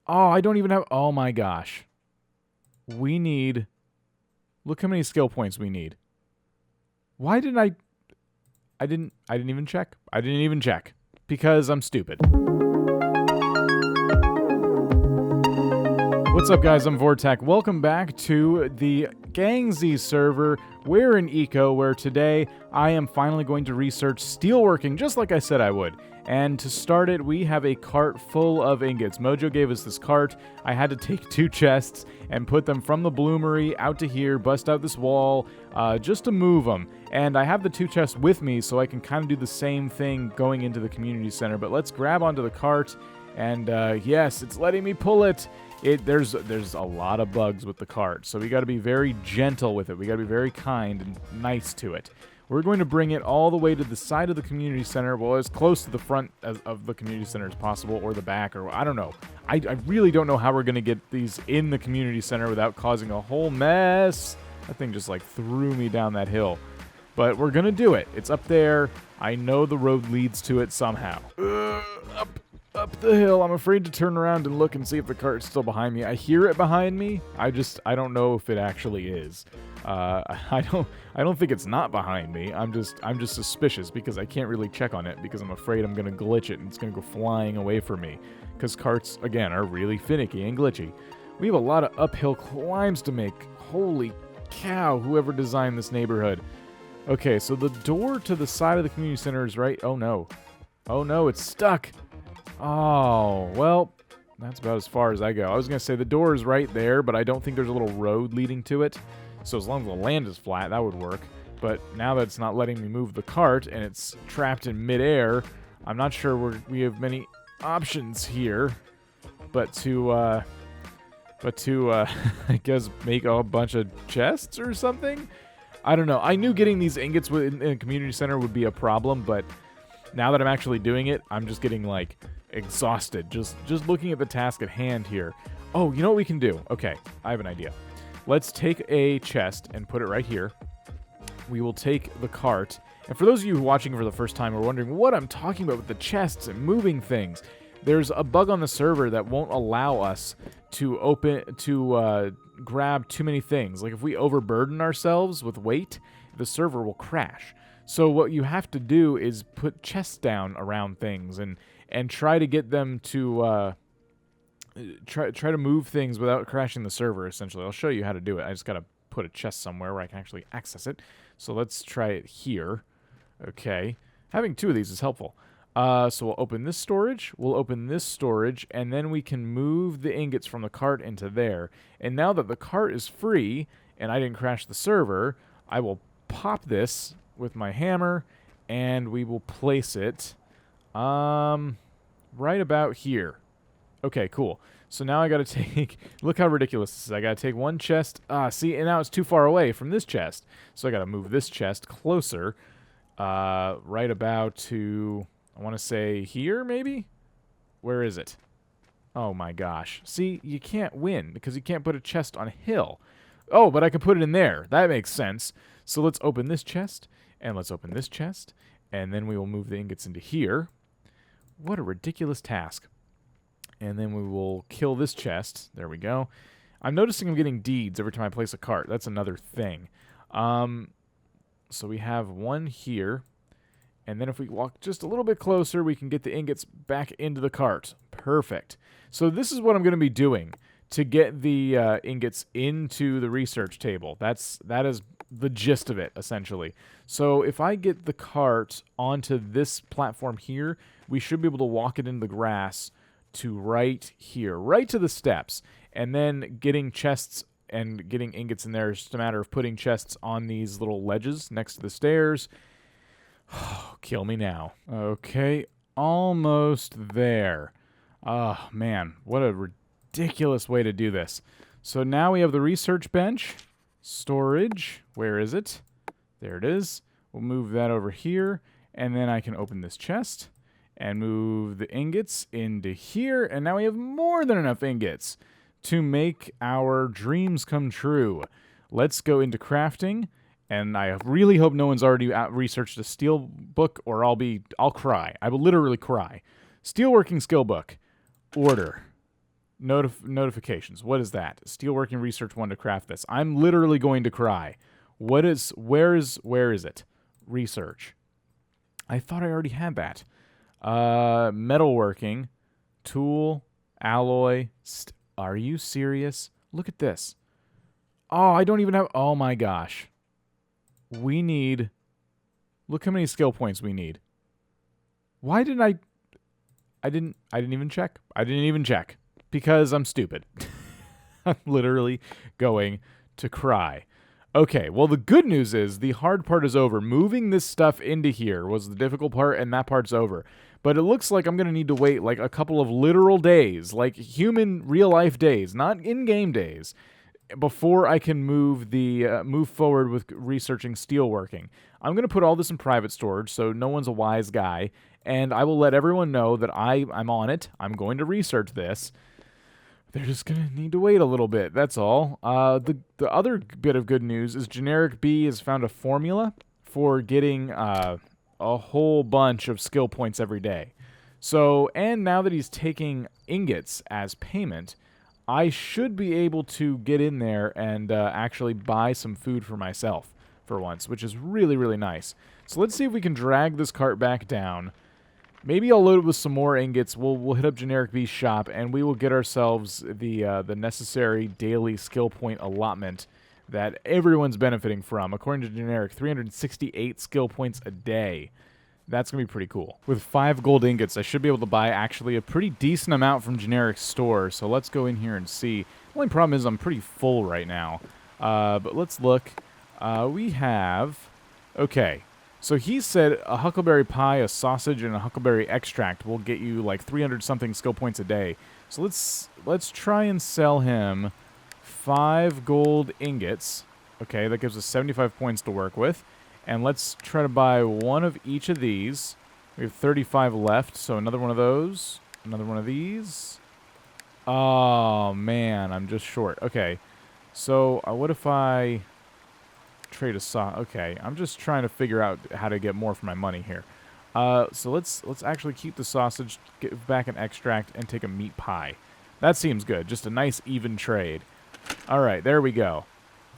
Oh, I don't even have... Oh, my gosh. We need... Look how many skill points we need. Why didn't I... I didn't even check. I didn't even check. Because I'm stupid. What's up, guys? I'm Vortac. Welcome back to the GangZ server. We're in Eco, where today I am finally going to research steelworking, just like I said I would. And to start it, we have a cart full of ingots. Mojo gave us this cart. I had to take 2 chests and put them from the bloomery out to here, bust out this wall, just to move them. And I have the 2 chests with me, so I can kind of do the same thing going into the community center. But let's grab onto the cart, and yes, it's letting me pull it. There's a lot of bugs with the cart, so we got to be very gentle with it. We got to be very kind and nice to it. We're going to bring it all the way to the side of the community center, well, as close to the front of the community center as possible, or the back, or I don't know. I really don't know how we're going to get these in the community center without causing a whole mess. That thing just like threw me down that hill. But we're going to do it. It's up there. I know the road leads to it somehow. Up the hill. I'm afraid to turn around and look and see if the cart's still behind me. I hear it behind me. I don't know if it actually is. I don't think it's not behind me. I'm just suspicious because I can't really check on it because I'm afraid I'm gonna glitch it and it's gonna go flying away from me. Because carts, again, are really finicky and glitchy. We have a lot of uphill climbs to make. Holy cow, whoever designed this neighborhood. Okay, so the door to the side of the community center is right. Oh no. Oh no, it's stuck. Oh, well, that's about as far as I go. I was going to say the door is right there, but I don't think there's a little road leading to it. So as long as the land is flat, that would work. But now that it's not letting me move the cart and it's trapped in midair, I'm not sure we have many options here. But to I guess make a bunch of chests or something? I don't know. I knew getting these ingots in a community center would be a problem, but now that I'm actually doing it, I'm just getting, like, exhausted. Just looking at the task at hand here. Oh, you know what we can do? Okay, I have an idea. Let's take a chest and put it right here. We will take the cart. And for those of you watching for the first time or wondering what I'm talking about with the chests and moving things, there's a bug on the server that won't allow us to grab too many things. Like if we overburden ourselves with weight, the server will crash. So what you have to do is put chests down around things and try to get them to try to move things without crashing the server, essentially. I'll show you how to do it. I just got to put a chest somewhere where I can actually access it. So let's try it here. Okay. Having 2 of these is helpful. So we'll open this storage, we'll open this storage, and then we can move the ingots from the cart into there. And now that the cart is free, and I didn't crash the server, I will pop this with my hammer, and we will place it right about here. Okay, cool. So now I gotta take... Look how ridiculous this is. I gotta take 1 chest. See, and now it's too far away from this chest. So I gotta move this chest closer. Right about to... I want to say here, maybe? Where is it? Oh my gosh. See, you can't win because you can't put a chest on a hill. Oh, but I can put it in there. That makes sense. So let's open this chest, and let's open this chest, and then we will move the ingots into here. What a ridiculous task. And then we will kill this chest. There we go. I'm noticing I'm getting deeds every time I place a cart. That's another thing. So we have 1 here. And then if we walk just a little bit closer, we can get the ingots back into the cart. Perfect. So this is what I'm going to be doing to get the ingots into the research table. That is the gist of it, essentially. So if I get the cart onto this platform here, we should be able to walk it into the grass to right here, right to the steps. And then getting chests and getting ingots in there is just a matter of putting chests on these little ledges next to the stairs. Oh, kill me now. Okay, almost there. Oh, man, what a ridiculous way to do this. So now we have the research bench. Storage. Where is it? There it is. We'll move that over here, and then I can open this chest and move the ingots into here, and now we have more than enough ingots to make our dreams come true. Let's go into crafting. And I really hope no one's already researched a steel book, or I'll cry. I will literally cry. Steelworking skill book. Order. Notifications. What is that? Steelworking research 1 to craft this. I'm literally going to cry. Where is it? Research. I thought I already had that. Metalworking, tool, alloy. Are you serious? Look at this. Oh, I don't even have. Oh my gosh. We need. Look how many skill points we need. Why didn't I didn't even check. I didn't even check because I'm stupid. I'm literally going to cry. Okay, well, the good news is the hard part is over. Moving this stuff into here was the difficult part, and that part's over. But it looks like I'm going to need to wait like a couple of literal days, like human real-life days, not in-game days, before I can move forward with researching steelworking. I'm going to put all this in private storage, so no one's a wise guy, and I will let everyone know that I'm on it. I'm going to research this. They're just going to need to wait a little bit, that's all. The other bit of good news is Generic B has found a formula for getting a whole bunch of skill points every day. So, and now that he's taking ingots as payment, I should be able to get in there and actually buy some food for myself for once, which is really, really nice. So let's see if we can drag this cart back down. Maybe I'll load it with some more ingots. We'll hit up Generic B's shop, and we will get ourselves the necessary daily skill point allotment that everyone's benefiting from. According to Generic, 368 skill points a day. That's going to be pretty cool. With 5 gold ingots, I should be able to buy actually a pretty decent amount from Generic's store. So let's go in here and see. The only problem is I'm pretty full right now. But let's look. We have... Okay. So he said a huckleberry pie, a sausage, and a huckleberry extract will get you like 300-something skill points a day. So let's try and sell him 5 gold ingots. Okay, that gives us 75 points to work with. And let's try to buy one of each of these. We have 35 left, so another one of those. Another one of these. Oh, man, I'm just short. Okay, so what if I... trade a saw. Okay, I'm just trying to figure out how to get more for my money here. So let's actually keep the sausage, get back an extract, and take a meat pie. That seems good. Just a nice even trade. All right, there we go.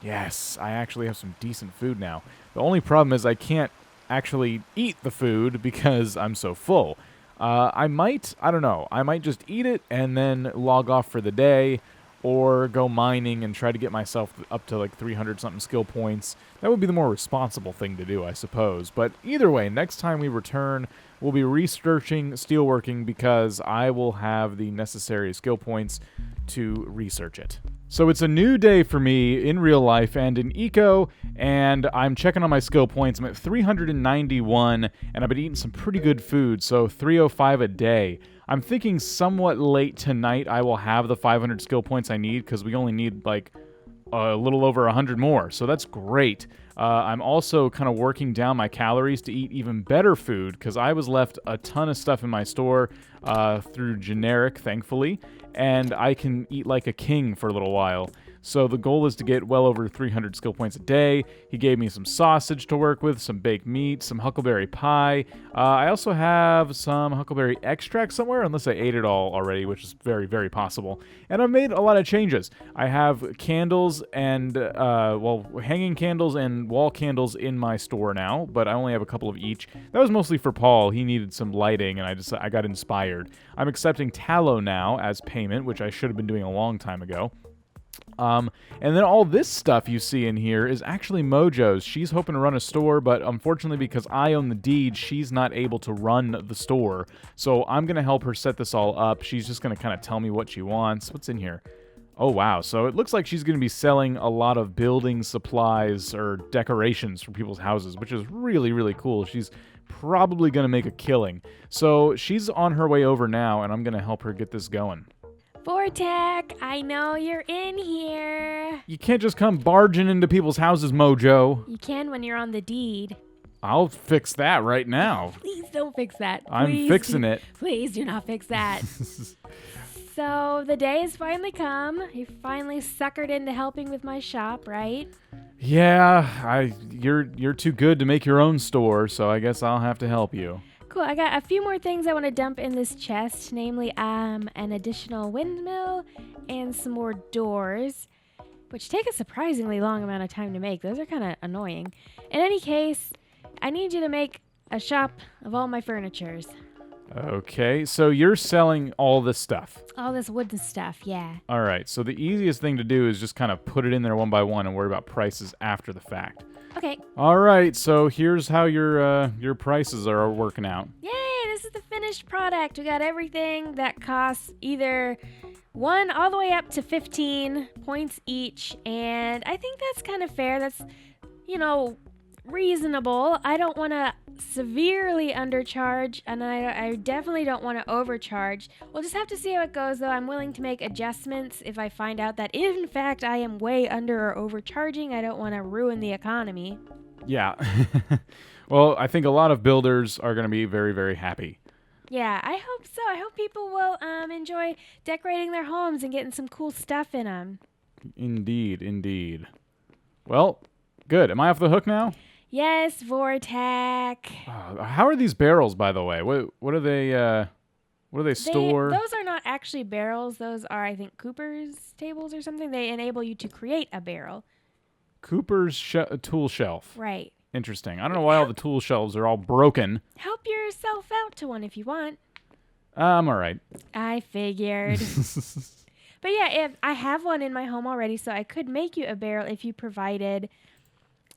Yes, I actually have some decent food now. The only problem is I can't actually eat the food because I'm so full. I don't know. I might just eat it and then log off for the day, or go mining and try to get myself up to like 300-something skill points. That would be the more responsible thing to do, I suppose. But either way, next time we return, we'll be researching steelworking because I will have the necessary skill points to research it. So it's a new day for me in real life and in Eco, and I'm checking on my skill points. I'm at 391, and I've been eating some pretty good food, so 305 a day. I'm thinking somewhat late tonight I will have the 500 skill points I need because we only need like a little over 100 more, so that's great. I'm also kind of working down my calories to eat even better food because I was left a ton of stuff in my store through Generic, thankfully, and I can eat like a king for a little while. So the goal is to get well over 300 skill points a day. He gave me some sausage to work with, some baked meat, some huckleberry pie. I also have some huckleberry extract somewhere, unless I ate it all already, which is very, very possible. And I've made a lot of changes. I have candles and, hanging candles and wall candles in my store now, but I only have a couple of each. That was mostly for Paul. He needed some lighting, and I got inspired. I'm accepting tallow now as payment, which I should have been doing a long time ago. And then all this stuff you see in here is actually Mojo's. She's hoping to run a store, but unfortunately because I own the deed, she's not able to run the store. So I'm going to help her set this all up. She's just going to kind of tell me what she wants. What's in here? Oh, wow. So it looks like she's going to be selling a lot of building supplies or decorations for people's houses, which is really, really cool. She's probably going to make a killing. So she's on her way over now, and I'm going to help her get this going. Vortac, I know you're in here. You can't just come barging into people's houses, Mojo. You can when you're on the deed. I'll fix that right now. Please don't fix that. I'm fixing it. Please do not fix that. So the day has finally come. You finally suckered into helping with my shop, right? Yeah, you're too good to make your own store, so I guess I'll have to help you. Cool. I got a few more things I want to dump in this chest, namely an additional windmill and some more doors, which take a surprisingly long amount of time to make. Those are kind of annoying. In any case, I need you to make a shop of all my furnitures. Okay, so you're selling all this stuff. All this wooden stuff, yeah. All right, so the easiest thing to do is just kind of put it in there one by one and worry about prices after the fact. Okay. All right, so here's how your prices are working out. Yay, this is the finished product. We got everything that costs either 1 all the way up to 15 points each, and I think that's kind of fair. That's, reasonable. I don't want to severely undercharge, and I definitely don't want to overcharge. We'll just have to see how it goes, though. I'm willing to make adjustments if I find out that, in fact, I am way under or overcharging. I don't want to ruin the economy. Yeah. Well, I think a lot of builders are going to be very, very happy. Yeah, I hope so. I hope people will enjoy decorating their homes and getting some cool stuff in them. Indeed, indeed. Well, good. Am I off the hook now? Yes, Vortac. How are these barrels, by the way? What do they store? Those are not actually barrels. Those are, I think, Cooper's tables or something. They enable you to create a barrel. Cooper's tool shelf. Right. Interesting. I don't know why all the tool shelves are all broken. Help yourself out to one if you want. I'm all right. I figured. But yeah, if I have one in my home already, so I could make you a barrel if you provided...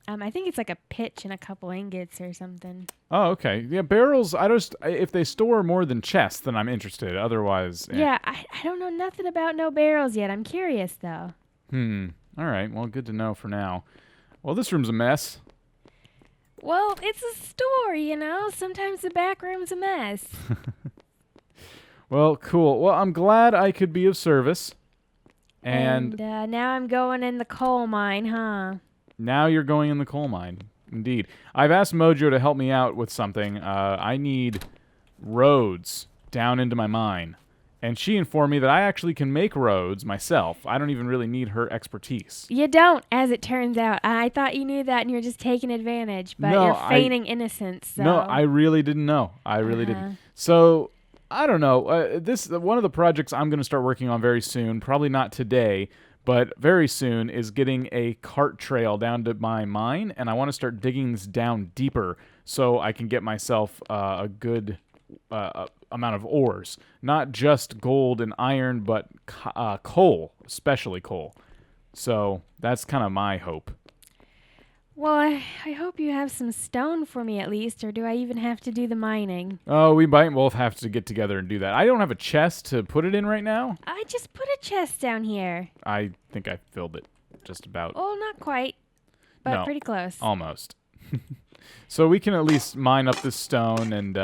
I think it's like a pitch and a couple ingots or something. Oh, okay. Yeah, barrels, if they store more than chests, then I'm interested. Otherwise... Yeah, I don't know nothing about no barrels yet. I'm curious, though. All right. Well, good to know for now. Well, this room's a mess. Well, it's a store, Sometimes the back room's a mess. Well, cool. Well, I'm glad I could be of service. And now I'm going in the coal mine, huh? Now you're going in the coal mine. Indeed. I've asked Mojo to help me out with something. I need roads down into my mine. And she informed me that I actually can make roads myself. I don't even really need her expertise. You don't, as it turns out. I thought you knew that and you're just taking advantage, but you're feigning innocence. So. No, I really didn't know. I really didn't. So, I don't know. This one of the projects I'm going to start working on very soon, probably not today, but very soon, is getting a cart trail down to my mine, and I want to start digging this down deeper so I can get myself a good amount of ores. Not just gold and iron, but coal, especially coal. So that's kind of my hope. Well, I hope you have some stone for me at least, or do I even have to do the mining? Oh, we might both have to get together and do that. I don't have a chest to put it in right now. I just put a chest down here. I think I filled it just about. Oh, not quite, but no, pretty close. Almost. So we can at least mine up this stone and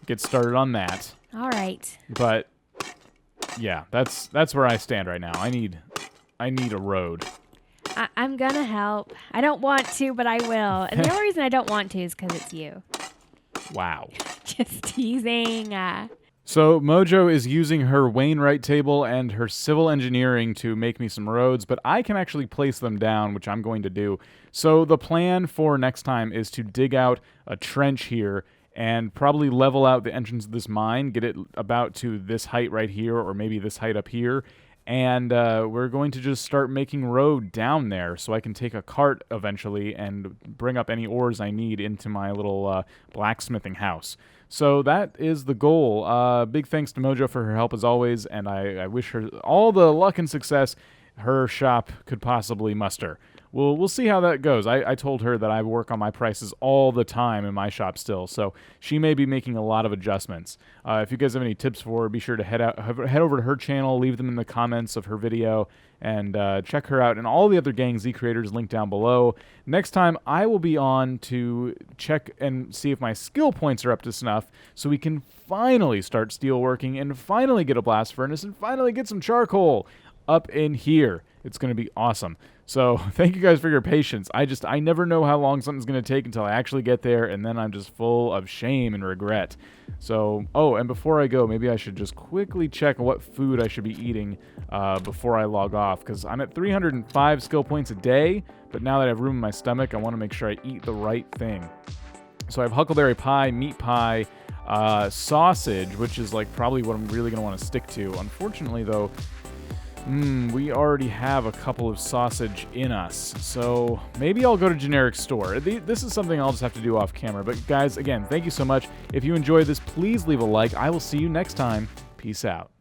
get started on that. All right. But yeah, that's where I stand right now. I need a road. I'm gonna help. I don't want to, but I will. And the only reason I don't want to is because it's you. Wow. Just teasing. So Mojo is using her Wainwright table and her civil engineering to make me some roads, but I can actually place them down, which I'm going to do. So the plan for next time is to dig out a trench here and probably level out the entrance of this mine, get it about to this height right here, or maybe this height up here. And we're going to just start making road down there so I can take a cart eventually and bring up any ores I need into my little blacksmithing house. So that is the goal. Big thanks to Mojo for her help as always, and I wish her all the luck and success her shop could possibly muster. We'll see how that goes. I told her that I work on my prices all the time in my shop still, so she may be making a lot of adjustments. If you guys have any tips for her, be sure to head over to her channel, leave them in the comments of her video, and check her out and all the other GangZ creators linked down below. Next time, I will be on to check and see if my skill points are up to snuff, so we can finally start steelworking and finally get a blast furnace and finally get some charcoal up in here. It's going to be awesome. So thank you guys for your patience. I never know how long something's going to take until I actually get there, and then I'm just full of shame and regret. So, and before I go, maybe I should just quickly check what food I should be eating before I log off, because I'm at 305 skill points a day, but now that I have room in my stomach, I want to make sure I eat the right thing. So I have huckleberry pie, meat pie, sausage, which is like probably what I'm really going to want to stick to. Unfortunately, though, we already have a couple of sausage in us, so maybe I'll go to generic store. This is something I'll just have to do off camera. But guys, again, thank you so much. If you enjoyed this, please leave a like. I will see you next time. Peace out.